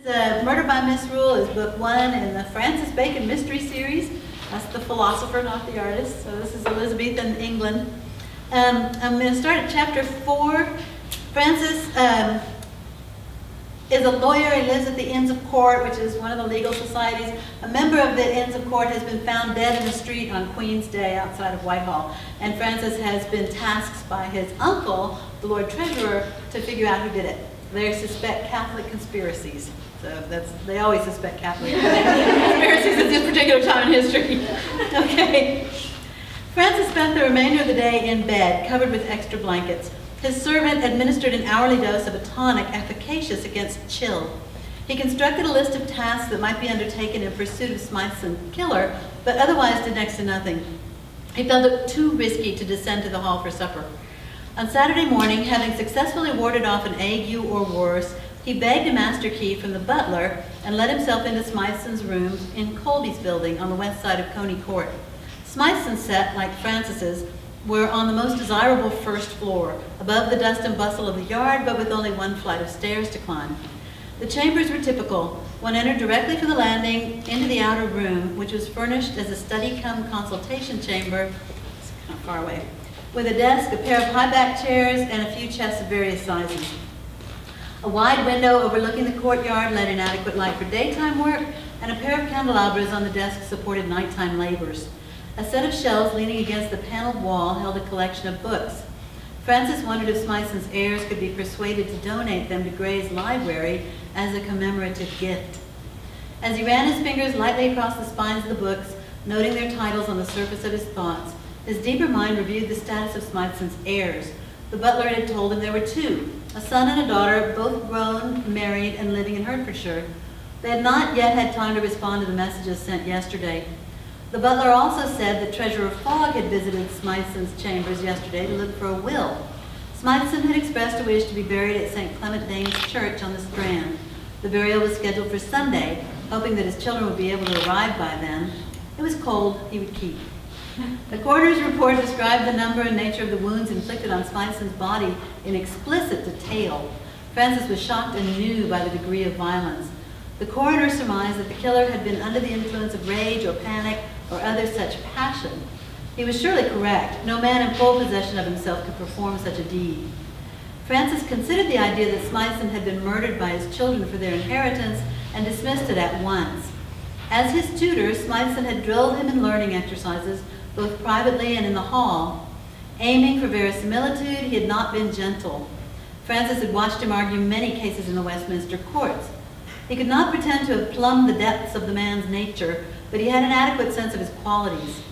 The Murder by Misrule is book 1 in the Francis Bacon Mystery Series. That's the philosopher, not the artist. So this is Elizabethan England. I'm going to start at chapter 4. Francis is a lawyer. He lives at the Inns of Court, which is one of the legal societies. A member of the Inns of Court has been found dead in the street on Queen's Day outside of Whitehall. And Francis has been tasked by his uncle, the Lord Treasurer, to figure out who did it. They suspect Catholic conspiracies. So they always suspect Catholic conspiracies at this particular time in history. Okay. Francis spent the remainder of the day in bed, covered with extra blankets. His servant administered an hourly dose of a tonic efficacious against chill. He constructed a list of tasks that might be undertaken in pursuit of Smythson's killer, but otherwise did next to nothing. He felt it too risky to descend to the hall for supper. On Saturday morning, having successfully warded off an ague or worse, he begged a master key from the butler and let himself into Smythson's room in Colby's building on the west side of Coney Court. Smythson's set, like Francis's, were on the most desirable first floor, above the dust and bustle of the yard, but with only one flight of stairs to climb. The chambers were typical. One entered directly from the landing into the outer room, which was furnished as a study-cum-consultation chamber, it's kind of far away, with a desk, a pair of high-back chairs, and a few chests of various sizes. A wide window overlooking the courtyard let in adequate light for daytime work, and a pair of candelabras on the desk supported nighttime labors. A set of shelves leaning against the paneled wall held a collection of books. Francis wondered if Smythson's heirs could be persuaded to donate them to Gray's library as a commemorative gift. As he ran his fingers lightly across the spines of the books, noting their titles on the surface of his thoughts, his deeper mind reviewed the status of Smythson's heirs. The butler had told him there were 2, a son and a daughter, both grown, married, and living in Hertfordshire. They had not yet had time to respond to the messages sent yesterday. The butler also said that Treasurer Fogg had visited Smythson's chambers yesterday to look for a will. Smythson had expressed a wish to be buried at St. Clement Danes Church on the Strand. The burial was scheduled for Sunday, hoping that his children would be able to arrive by then. It was cold, he would keep. The coroner's report described the number and nature of the wounds inflicted on Smythson's body in explicit detail. Francis was shocked anew by the degree of violence. The coroner surmised that the killer had been under the influence of rage or panic or other such passion. He was surely correct. No man in full possession of himself could perform such a deed. Francis considered the idea that Smythson had been murdered by his children for their inheritance and dismissed it at once. As his tutor, Smythson had drilled him in learning exercises, both privately and in the hall. Aiming for verisimilitude, he had not been gentle. Francis had watched him argue many cases in the Westminster courts. He could not pretend to have plumbed the depths of the man's nature, but he had an adequate sense of his qualities.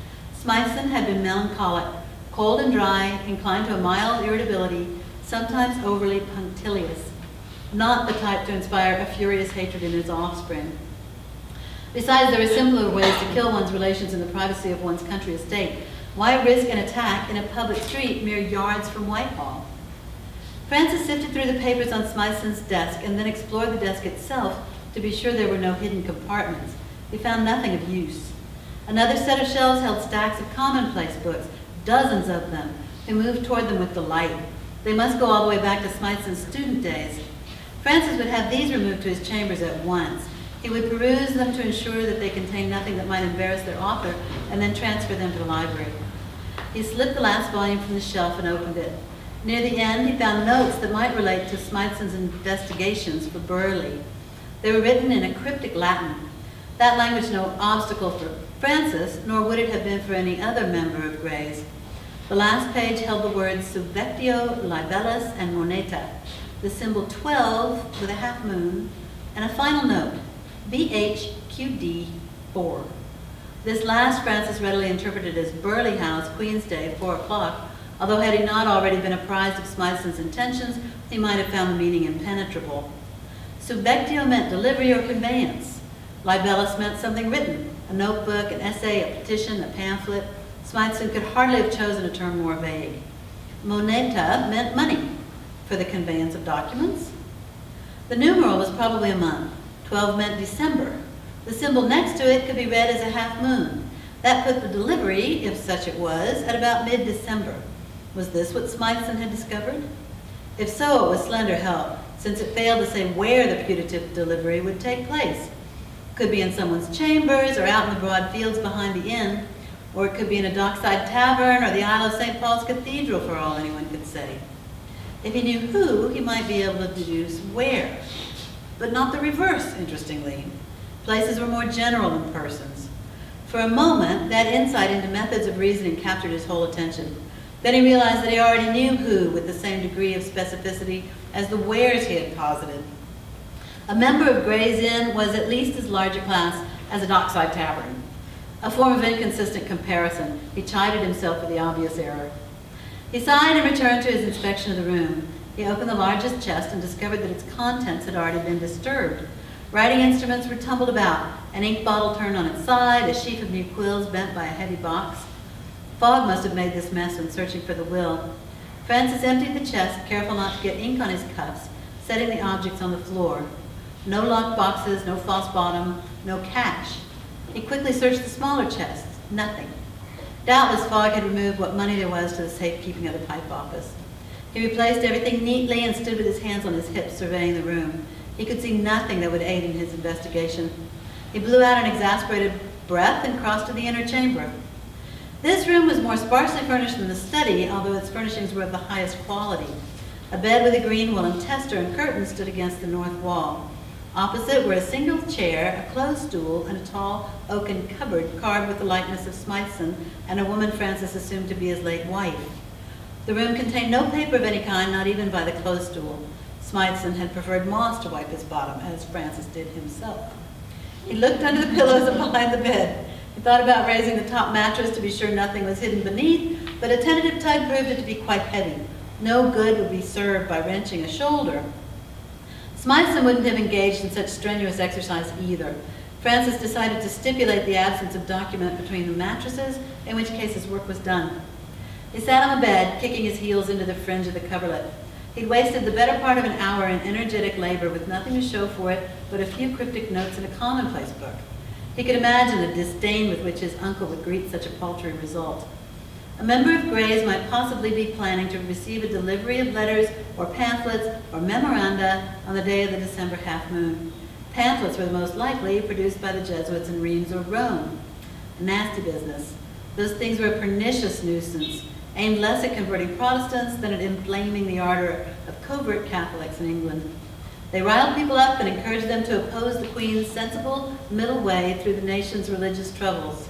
Smythson had been melancholic, cold and dry, inclined to a mild irritability, sometimes overly punctilious, not the type to inspire a furious hatred in his offspring. Besides, there were simpler ways to kill one's relations in the privacy of one's country estate. Why risk an attack in a public street mere yards from Whitehall? Francis sifted through the papers on Smythson's desk and then explored the desk itself to be sure there were no hidden compartments. He found nothing of use. Another set of shelves held stacks of commonplace books, dozens of them. He moved toward them with delight. They must go all the way back to Smythson's student days. Francis would have these removed to his chambers at once. He would peruse them to ensure that they contained nothing that might embarrass their author, and then transfer them to the library. He slipped the last volume from the shelf and opened it. Near the end, he found notes that might relate to Smythson's investigations for Burley. They were written in a cryptic Latin. That language no obstacle for Francis, nor would it have been for any other member of Gray's. The last page held the words subvectio, libellus, and moneta, the symbol 12 with a half moon, and a final note, BHQD 4. This last Francis readily interpreted as Burley House, Queen's Day, 4 o'clock, although had he not already been apprised of Smythson's intentions, he might have found the meaning impenetrable. Subvectio meant delivery or conveyance. Libellus meant something written, a notebook, an essay, a petition, a pamphlet. Smythson could hardly have chosen a term more vague. Moneta meant money for the conveyance of documents. The numeral was probably a month. 12 meant December. The symbol next to it could be read as a half moon. That put the delivery, if such it was, at about mid-December. Was this what Smythson had discovered? If so, it was slender help, since it failed to say where the putative delivery would take place. Could be in someone's chambers or out in the broad fields behind the inn, or it could be in a dockside tavern or the aisle of St. Paul's Cathedral for all anyone could say. If he knew who, he might be able to deduce where. But not the reverse, interestingly. Places were more general than persons. For a moment, that insight into methods of reasoning captured his whole attention. Then he realized that he already knew who with the same degree of specificity as the wheres he had posited. A member of Gray's Inn was at least as large a class as a dockside tavern. A form of inconsistent comparison. He chided himself for the obvious error. He sighed and returned to his inspection of the room. He opened the largest chest and discovered that its contents had already been disturbed. Writing instruments were tumbled about, an ink bottle turned on its side, a sheaf of new quills bent by a heavy box. Fog must have made this mess when searching for the will. Francis emptied the chest, careful not to get ink on his cuffs, setting the objects on the floor. No locked boxes, no false bottom, no cash. He quickly searched the smaller chests. Nothing. Doubtless Fogg had removed what money there was to the safekeeping of the pipe office. He replaced everything neatly and stood with his hands on his hips surveying the room. He could see nothing that would aid in his investigation. He blew out an exasperated breath and crossed to the inner chamber. This room was more sparsely furnished than the study, although its furnishings were of the highest quality. A bed with a green woolen tester and curtains stood against the north wall. Opposite were a single chair, a closed stool, and a tall oaken cupboard carved with the likeness of Smythson and a woman Francis assumed to be his late wife. The room contained no paper of any kind, not even by the closed stool. Smythson had preferred moss to wipe his bottom, as Francis did himself. He looked under the pillows and behind the bed. He thought about raising the top mattress to be sure nothing was hidden beneath, but a tentative tug proved it to be quite heavy. No good would be served by wrenching a shoulder. Smythson wouldn't have engaged in such strenuous exercise either. Francis decided to stipulate the absence of document between the mattresses, in which case his work was done. He sat on the bed, kicking his heels into the fringe of the coverlet. He'd wasted the better part of an hour in energetic labor with nothing to show for it but a few cryptic notes in a commonplace book. He could imagine the disdain with which his uncle would greet such a paltry result. A member of Gray's might possibly be planning to receive a delivery of letters or pamphlets or memoranda on the day of the December half-moon. Pamphlets were the most likely produced by the Jesuits in Rheims or Rome. A nasty business. Those things were a pernicious nuisance, aimed less at converting Protestants than at inflaming the ardor of covert Catholics in England. They riled people up and encouraged them to oppose the Queen's sensible middle way through the nation's religious troubles.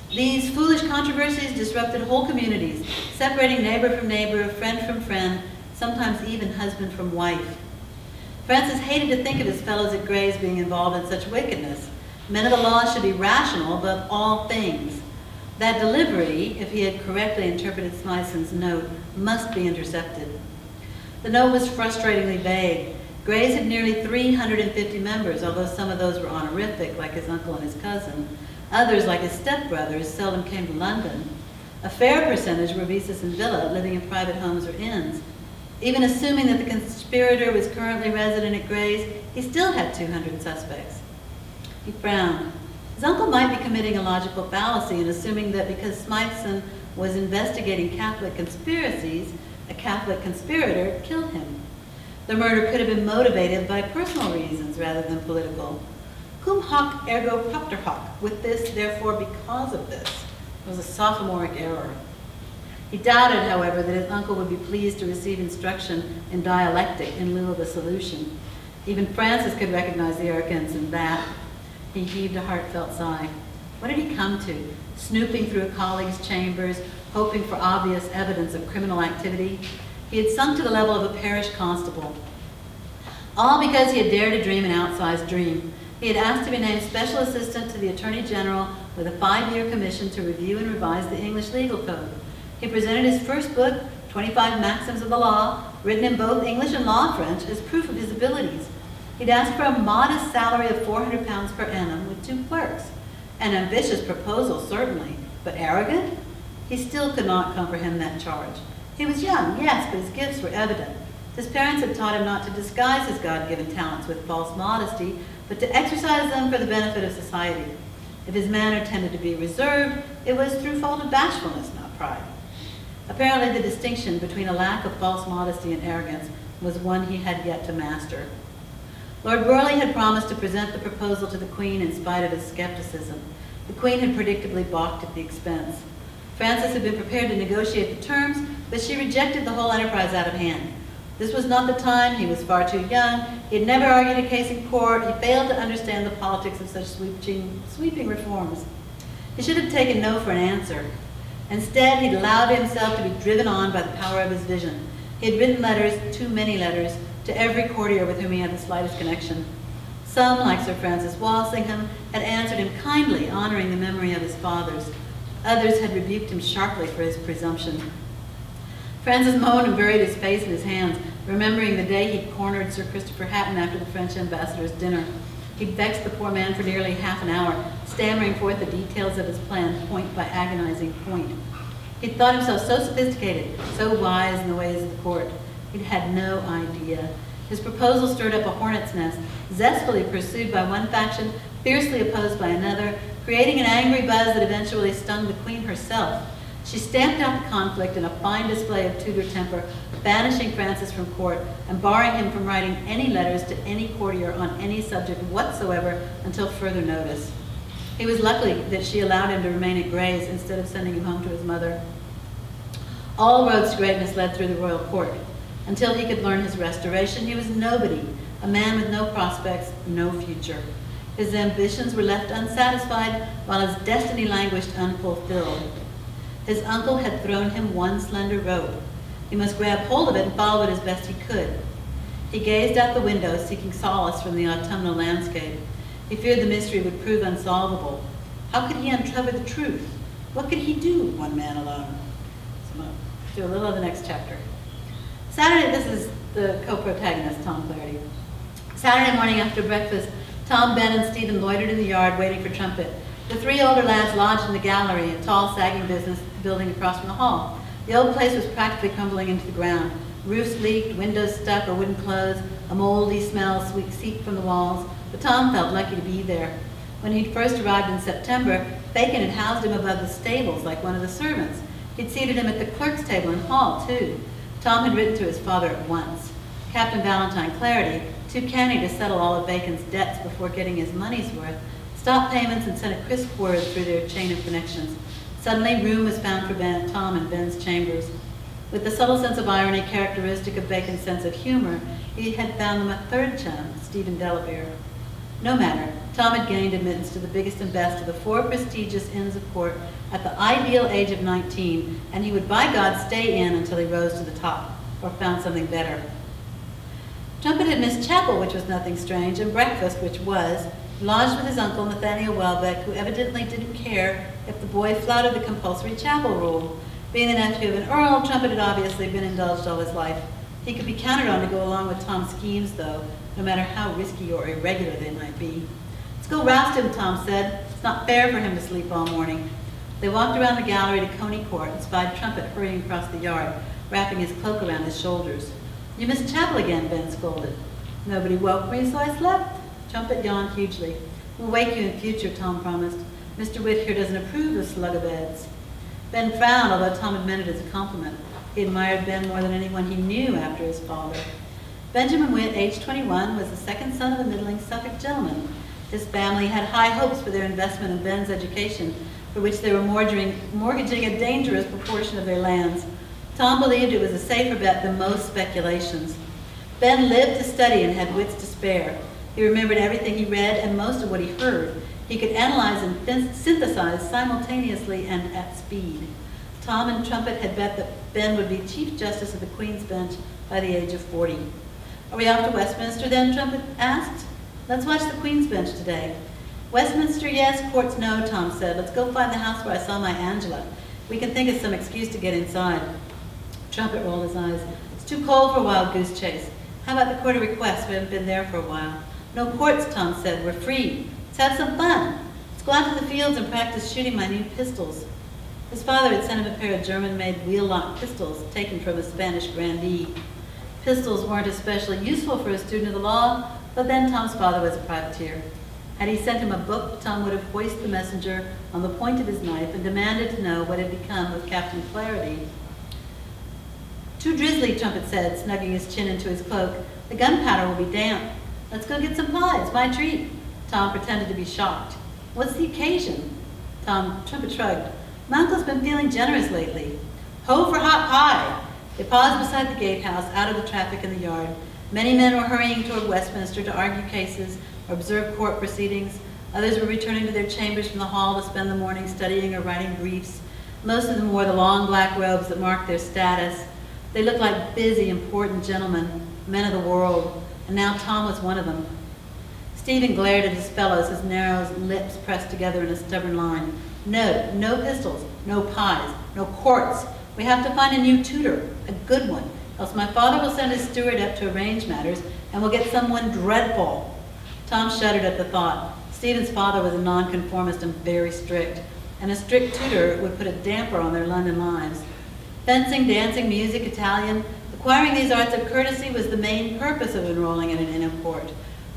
These foolish controversies disrupted whole communities, separating neighbor from neighbor, friend from friend, sometimes even husband from wife. Francis hated to think of his fellows at Gray's being involved in such wickedness. Men of the law should be rational above all things. That delivery, if he had correctly interpreted Smythson's note, must be intercepted. The note was frustratingly vague. Gray's had nearly 350 members, although some of those were honorific, like his uncle and his cousin. Others, like his stepbrothers, seldom came to London. A fair percentage were vices in villa, living in private homes or inns. Even assuming that the conspirator was currently resident at Gray's, he still had 200 suspects. He frowned. His uncle might be committing a logical fallacy in assuming that because Smythson was investigating Catholic conspiracies, a Catholic conspirator killed him. The murder could have been motivated by personal reasons rather than political. Cum hoc ergo propter hoc, with this, therefore because of this, was a sophomoric error. He doubted, however, that his uncle would be pleased to receive instruction in dialectic in lieu of a solution. Even Francis could recognize the arrogance in that. He heaved a heartfelt sigh. What had he come to? Snooping through a colleague's chambers, hoping for obvious evidence of criminal activity? He had sunk to the level of a parish constable. All because he had dared to dream an outsized dream. He had asked to be named Special Assistant to the Attorney General with a 5-year commission to review and revise the English legal code. He presented his first book, 25 Maxims of the Law, written in both English and law French, as proof of his abilities. He'd asked for a modest salary of £400 per annum with 2 clerks. An ambitious proposal, certainly, but arrogant? He still could not comprehend that charge. He was young, yes, but his gifts were evident. His parents had taught him not to disguise his God-given talents with false modesty, but to exercise them for the benefit of society. If his manner tended to be reserved, it was through fault of bashfulness, not pride. Apparently the distinction between a lack of false modesty and arrogance was one he had yet to master. Lord Burleigh had promised to present the proposal to the Queen in spite of his skepticism. The Queen had predictably balked at the expense. Francis had been prepared to negotiate the terms, but she rejected the whole enterprise out of hand. This was not the time, he was far too young, he had never argued a case in court, he failed to understand the politics of such sweeping reforms. He should have taken no for an answer. Instead, he'd allowed himself to be driven on by the power of his vision. He had written letters, too many letters, to every courtier with whom he had the slightest connection. Some, like Sir Francis Walsingham, had answered him kindly, honoring the memory of his fathers. Others had rebuked him sharply for his presumption. Francis moaned and buried his face in his hands, remembering the day he'd cornered Sir Christopher Hatton after the French ambassador's dinner. He'd vexed the poor man for nearly half an hour, stammering forth the details of his plan, point by agonizing point. He'd thought himself so sophisticated, so wise in the ways of the court. He'd had no idea. His proposal stirred up a hornet's nest, zestfully pursued by one faction, fiercely opposed by another, creating an angry buzz that eventually stung the Queen herself. She stamped out the conflict in a fine display of Tudor temper, banishing Francis from court and barring him from writing any letters to any courtier on any subject whatsoever until further notice. He was lucky that she allowed him to remain at Gray's instead of sending him home to his mother. All roads to greatness led through the royal court. Until he could learn his restoration, he was nobody, a man with no prospects, no future. His ambitions were left unsatisfied, while his destiny languished unfulfilled. His uncle had thrown him one slender rope. He must grab hold of it and follow it as best he could. He gazed out the window, seeking solace from the autumnal landscape. He feared the mystery would prove unsolvable. How could he uncover the truth? What could he do, one man alone? So I'll do a little of the next chapter. Saturday, this is the co-protagonist, Tom Clarity. Saturday morning after breakfast, Tom, Ben, and Stephen loitered in the yard waiting for Trumpet. The three older lads lodged in the gallery, a tall, sagging building across from the hall. The old place was practically crumbling into the ground. Roofs leaked, windows stuck or wouldn't close, a moldy smell seeped from the walls, but Tom felt lucky to be there. When he'd first arrived in September, Bacon had housed him above the stables like one of the servants. He'd seated him at the clerk's table in hall, too. Tom had written to his father at once. Captain Valentine Clarity, too canny to settle all of Bacon's debts before getting his money's worth, stopped payments and sent a crisp word through their chain of connections. Suddenly, room was found for Tom in Ben's chambers. With the subtle sense of irony characteristic of Bacon's sense of humor, he had found them a third chum, Stephen Delabere. No matter, Tom had gained admittance to the biggest and best of the four prestigious Inns of Court at the ideal age of 19, and he would by God stay in until he rose to the top, or found something better. Trumpet had missed chapel, which was nothing strange, and breakfast, which was, lodged with his uncle Nathaniel Welbeck, who evidently didn't care if the boy flouted the compulsory chapel rule. Being the nephew of an earl, Trumpet had obviously been indulged all his life. He could be counted on to go along with Tom's schemes, though, no matter how risky or irregular they might be. "Let's go roust him," Tom said. "It's not fair for him to sleep all morning." They walked around the gallery to Coney Court and spied Trumpet hurrying across the yard, wrapping his cloak around his shoulders. "You missed chapel again," Ben scolded. "Nobody woke me, so I slept." Trumpet yawned hugely. "We'll wake you in future," Tom promised. "Mr. Witt here doesn't approve of slug-a-beds." Ben frowned, although Tom had meant it as a compliment. He admired Ben more than anyone he knew after his father. Benjamin Witt, aged 21, was the second son of a middling Suffolk gentleman. His family had high hopes for their investment in Ben's education, for which they were mortgaging a dangerous proportion of their lands. Tom believed it was a safer bet than most speculations. Ben lived to study and had wits to spare. He remembered everything he read and most of what he heard. He could analyze and synthesize simultaneously and at speed. Tom and Trumpet had bet that Ben would be Chief Justice of the Queen's Bench by the age of 40. "Are we off to Westminster then?" Trumpet asked. "Let's watch the Queen's Bench today." "Westminster, yes. Courts, no," Tom said. "Let's go find the house where I saw my Angela. We can think of some excuse to get inside." Trumpet rolled his eyes. "It's too cold for a wild goose chase. How about the Court of Request? We haven't been there for a while." "No courts," Tom said. "We're free. Let's have some fun. Let's go out to the fields and practice shooting my new pistols." His father had sent him a pair of German-made wheel-lock pistols taken from a Spanish grandee. Pistols weren't especially useful for a student of the law, but then Tom's father was a privateer. Had he sent him a book, Tom would have hoisted the messenger on the point of his knife and demanded to know what had become of Captain Clarity. Too drizzly, Trumpet said, snugging his chin into his cloak. The gunpowder will be damp. Let's go get some pies, my treat. Tom pretended to be shocked. What's the occasion? Trumpet shrugged. My uncle's been feeling generous lately. Ho for hot pie! They paused beside the gatehouse, out of the traffic in the yard. Many men were hurrying toward Westminster to argue cases or observe court proceedings. Others were returning to their chambers from the hall to spend the morning studying or writing briefs. Most of them wore the long black robes that marked their status. They looked like busy, important gentlemen, men of the world, and now Tom was one of them. Stephen glared at his fellows, his narrow lips pressed together in a stubborn line. No pistols, no pies, no courts. We have to find a new tutor, a good one, else my father will send his steward up to arrange matters, and we'll get someone dreadful. Tom shuddered at the thought. Stephen's father was a nonconformist and very strict, and a strict tutor would put a damper on their London lives. Fencing, dancing, music, Italian, acquiring these arts of courtesy was the main purpose of enrolling in an inn of court.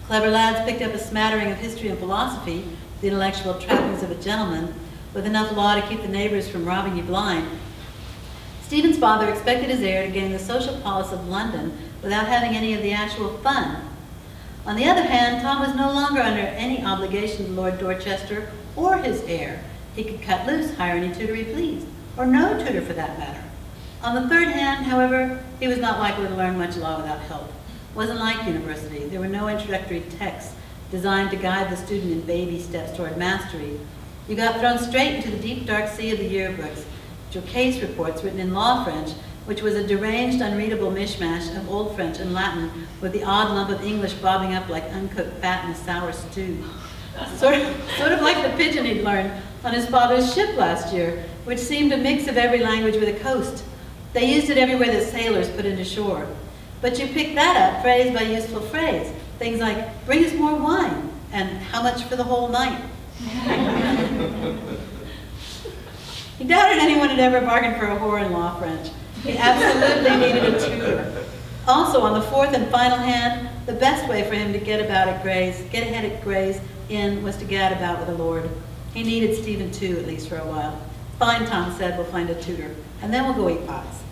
Clever lads picked up a smattering of history and philosophy, the intellectual trappings of a gentleman, with enough law to keep the neighbors from robbing you blind. Stephen's father expected his heir to gain the social polish of London without having any of the actual fun. On the other hand, Tom was no longer under any obligation to Lord Dorchester or his heir. He could cut loose, hire any tutor he pleased, or no tutor for that matter. On the third hand, however, he was not likely to learn much law without help. It wasn't like university. There were no introductory texts designed to guide the student in baby steps toward mastery. You got thrown straight into the deep, dark sea of the yearbooks, your case reports written in law French, which was a deranged, unreadable mishmash of Old French and Latin, with the odd lump of English bobbing up like uncooked fat in a sour stew. Sort of like the pidgin he'd learned on his father's ship last year, which seemed a mix of every language with a coast. They used it everywhere that sailors put into shore. But you pick that up phrase by useful phrase. Things like, bring us more wine, and how much for the whole night? He doubted anyone had ever bargained for a whore in law French. He absolutely needed a tutor. Also, on the fourth and final hand, the best way for him to get ahead at Gray's Inn was to gad about with a lord. He needed Stephen too, at least for a while. Fine, Tom said, we'll find a tutor, and then we'll go eat pies.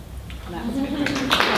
And that was it.